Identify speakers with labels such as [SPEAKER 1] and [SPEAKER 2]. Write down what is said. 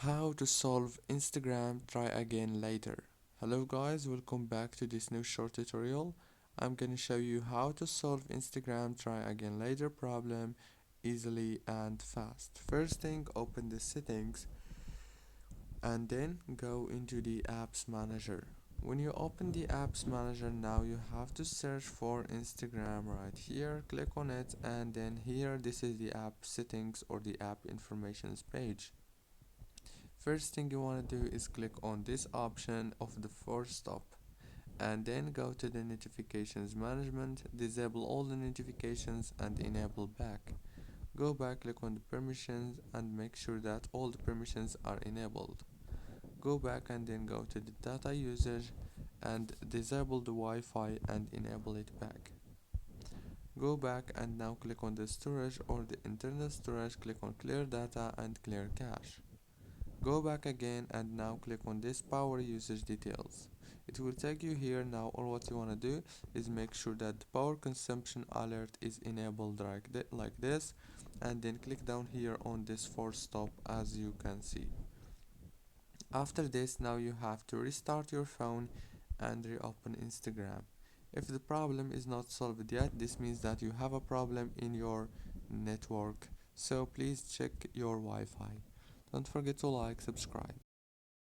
[SPEAKER 1] How to solve Instagram try again later. Hello guys, welcome back to this new short tutorial. I'm gonna show you how to solve Instagram try again later problem easily and fast. First thing, open the settings and then go into the apps manager. When you open the apps manager, now you have to search for Instagram right here. Click on it, and then here this is the app settings or the app informations page. First thing you want to do is click on this option of the force stop and then go to the notifications management, disable all the notifications and enable back. Go back, click on the permissions and make sure that all the permissions are enabled. Go back and then go to the data usage and disable the Wi-Fi and enable it back. Go back and now click on the storage or the internal storage, click on clear data and clear cache. Go back again and now click on this power usage details. It will take you here now. All what you want to do is make sure that the power consumption alert is enabled like this, and then click down here on this force stop as you can see. After this, now you have to restart your phone and reopen Instagram. If the problem is not solved yet, this means that you have a problem in your network, so please check your Wi-Fi. Don't forget to like, subscribe.